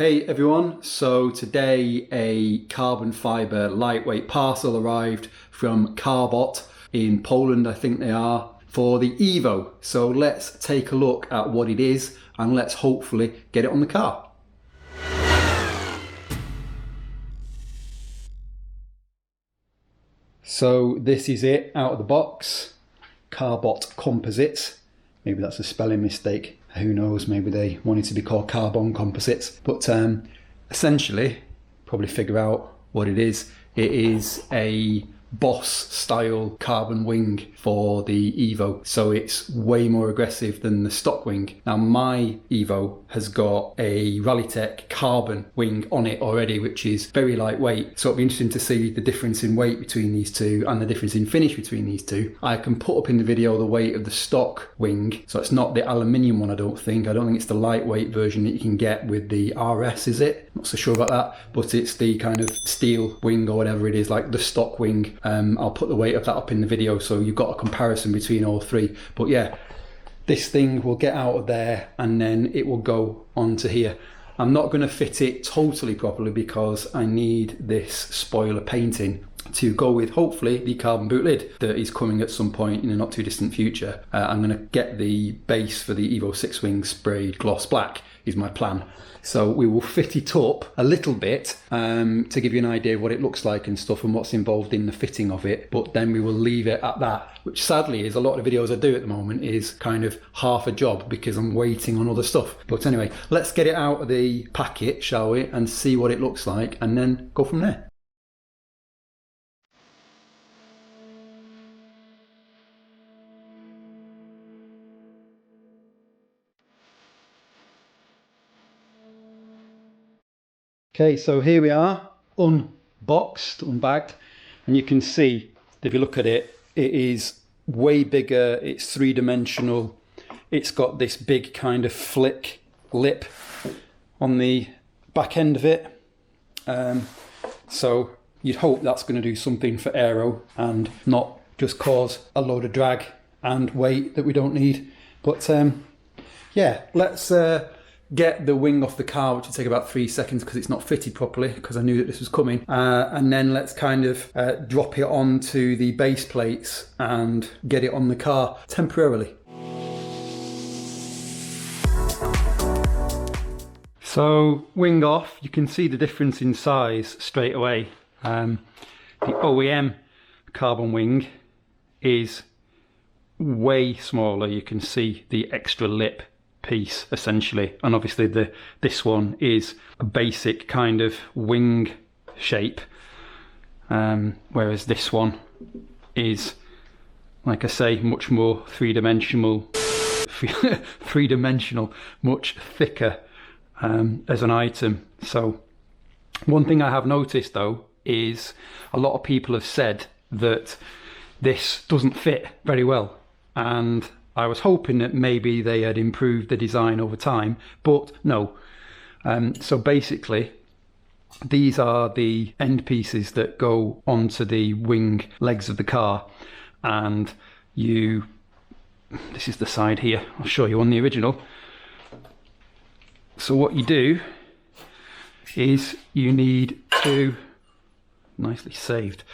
Hey everyone, so today a carbon fibre lightweight parcel arrived from Carbott in Poland, I think they are, for the Evo. So let's take a look at what it is and let's hopefully get it on the car. So this is it out of the box, Carbott Composites. Maybe that's a spelling mistake. Who knows, maybe they wanted to be called Carbon Composites. But essentially, probably figure out what it is. It is a Boss style carbon wing for the Evo. So it's way more aggressive than the stock wing. Now my Evo has got a Rallytech carbon wing on it already, which is very lightweight. So it'll be interesting to see the difference in weight between these two and the difference in finish between these two. I can put up in the video the weight of the stock wing. So it's not the aluminium one, I don't think. I don't think it's the lightweight version that you can get with the RS, is it? Not so sure about that, but it's the kind of steel wing or whatever it is, like the stock wing. I'll put the weight of that up in the video so you've got a comparison between all three. But yeah, this thing will get out of there and then it will go onto here. I'm not going to fit it totally properly because I need this spoiler painting to go with hopefully the carbon boot lid that is coming at some point in a not too distant future. I'm going to get the base for the Evo 6 wing sprayed gloss black is my plan. So we will fit it up a little bit to give you an idea of what it looks like and stuff and what's involved in the fitting of it, but then we will leave it at that, which sadly is a lot of the videos I do at the moment is kind of half a job because I'm waiting on other stuff. But anyway, let's get it out of the packet, shall we, and see what it looks like and then go from there. Okay, so here we are, unboxed, unbagged, and you can see, if you look at it, it is way bigger, it's three-dimensional, it's got this big kind of flick lip on the back end of it, so you'd hope that's going to do something for aero and not just cause a load of drag and weight that we don't need. But yeah, let's get the wing off the car, which will take about 3 seconds because it's not fitted properly because I knew that this was coming, and then let's kind of drop it onto the base plates and get it on the car temporarily. So wing off, you can see the difference in size straight away. The OEM carbon wing is way smaller. You can see the extra lip piece essentially, and obviously this one is a basic kind of wing shape, whereas this one is, like I say, much more three-dimensional, much thicker as an item. So one thing I have noticed though is a lot of people have said that this doesn't fit very well, and I was hoping that maybe they had improved the design over time, but no. So basically, these are the end pieces that go onto the wing legs of the car, and this is the side here, I'll show you on the original. So what you do is you need to, nicely saved,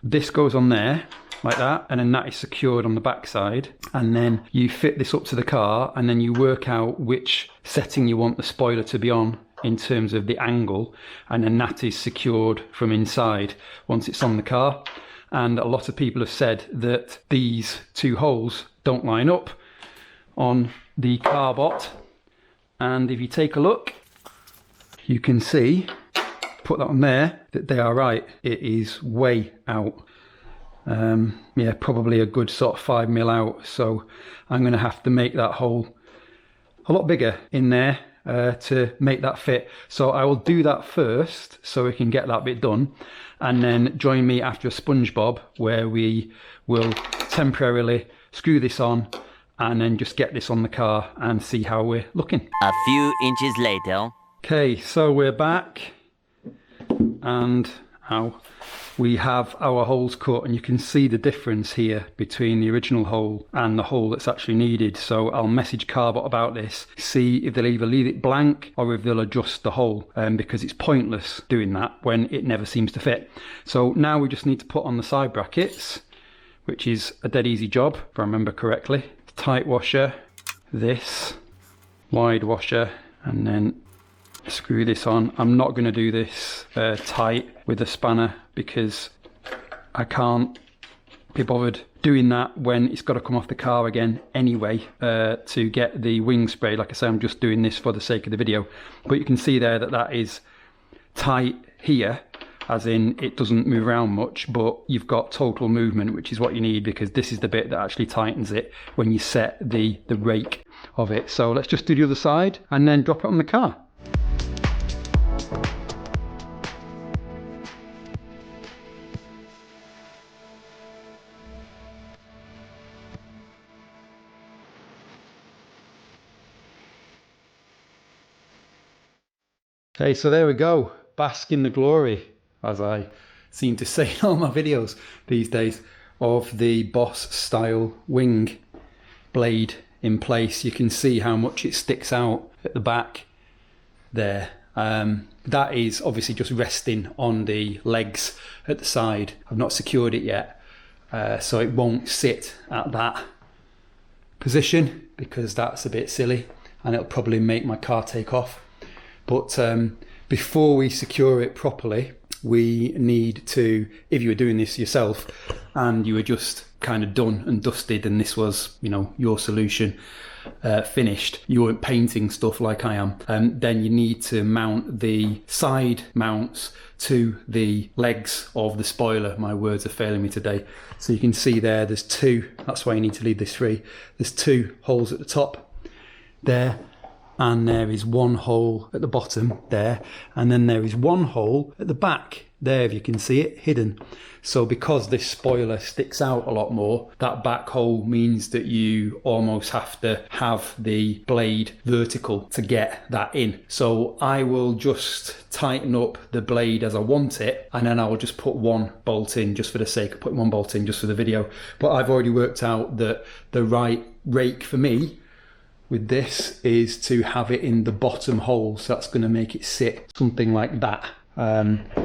this goes on there like that, and then that is secured on the back side, and then you fit this up to the car and then you work out which setting you want the spoiler to be on in terms of the angle, and then that is secured from inside once it's on the car. And a lot of people have said that these two holes don't line up on the Carbott, and if you take a look you can see, put that on there, that they are right. It is way out. Yeah, probably a good sort of 5mm out, so I'm going to have to make that hole a lot bigger in there to make that fit. So I will do that first so we can get that bit done, and then join me after a SpongeBob where we will temporarily screw this on and then just get this on the car and see how we're looking. A few inches later. Okay, so we're back, and we have our holes cut, and you can see the difference here between the original hole and the hole that's actually needed. So I'll message Carbott about this, see if they'll either leave it blank or if they'll adjust the hole, because it's pointless doing that when it never seems to fit. So now we just need to put on the side brackets, which is a dead easy job if I remember correctly. Tight washer, this wide washer, and then screw this on. I'm not going to do this tight with a spanner because I can't be bothered doing that when it's got to come off the car again anyway to get the wing spray. Like I say, I'm just doing this for the sake of the video, but you can see there that that is tight here, as in it doesn't move around much, but you've got total movement, which is what you need, because this is the bit that actually tightens it when you set the rake of it. So let's just do the other side and then drop it on the car. Okay, so there we go. Bask in the glory, as I seem to say in all my videos these days, of the Boss style wing blade in place. You can see how much it sticks out at the back there. That is obviously just resting on the legs at the side. I've not secured it yet, so it won't sit at that position because that's a bit silly and it'll probably make my car take off. But before we secure it properly, we need to, if you were doing this yourself and you were just kind of done and dusted and this was, you know, your solution finished, you weren't painting stuff like I am, then you need to mount the side mounts to the legs of the spoiler. My words are failing me today. So you can see there's two, that's why you need to leave this free. There's two holes at the top there, and there is one hole at the bottom there, and then there is one hole at the back there, if you can see it, hidden. So because this spoiler sticks out a lot more, that back hole means that you almost have to have the blade vertical to get that in. So I will just tighten up the blade as I want it, and then I will just put one bolt in just for the sake of putting one bolt in just for the video. But I've already worked out that the right rake for me with this is to have it in the bottom hole, so that's going to make it sit something like that.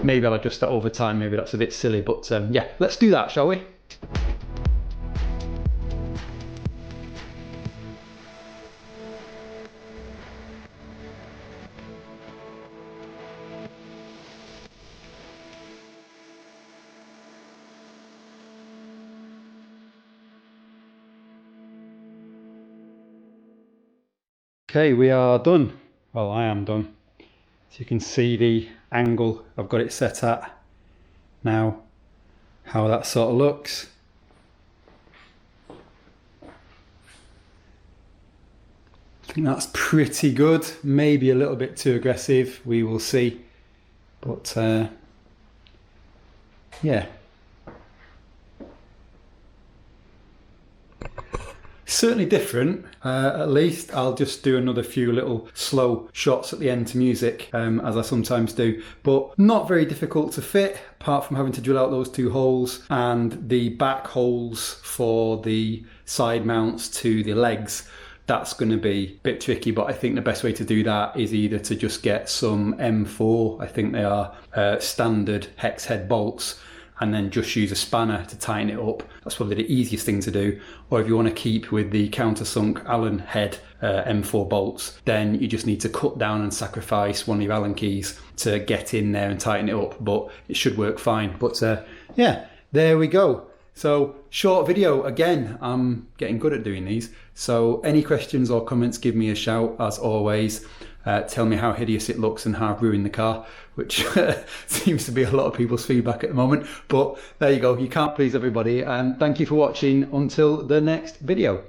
Maybe I'll adjust that over time, maybe that's a bit silly, but yeah, let's do that, shall we? Okay, we are done. Well, I am done. So you can see the angle I've got it set at now, how that sort of looks. I think that's pretty good, maybe a little bit too aggressive, we will see, but yeah. Certainly different. At least I'll just do another few little slow shots at the end to music, as I sometimes do, but not very difficult to fit, apart from having to drill out those two holes and the back holes for the side mounts to the legs. That's going to be a bit tricky, but I think the best way to do that is either to just get some M4, I think they are standard hex head bolts, and then just use a spanner to tighten it up. That's probably the easiest thing to do. Or if you want to keep with the countersunk Allen head M4 bolts, then you just need to cut down and sacrifice one of your Allen keys to get in there and tighten it up, but it should work fine. But yeah, there we go. So short video, again, I'm getting good at doing these. So any questions or comments, give me a shout as always. Tell me how hideous it looks and how I've ruined the car, which seems to be a lot of people's feedback at the moment. But there you go, you can't please everybody. And thank you for watching until the next video.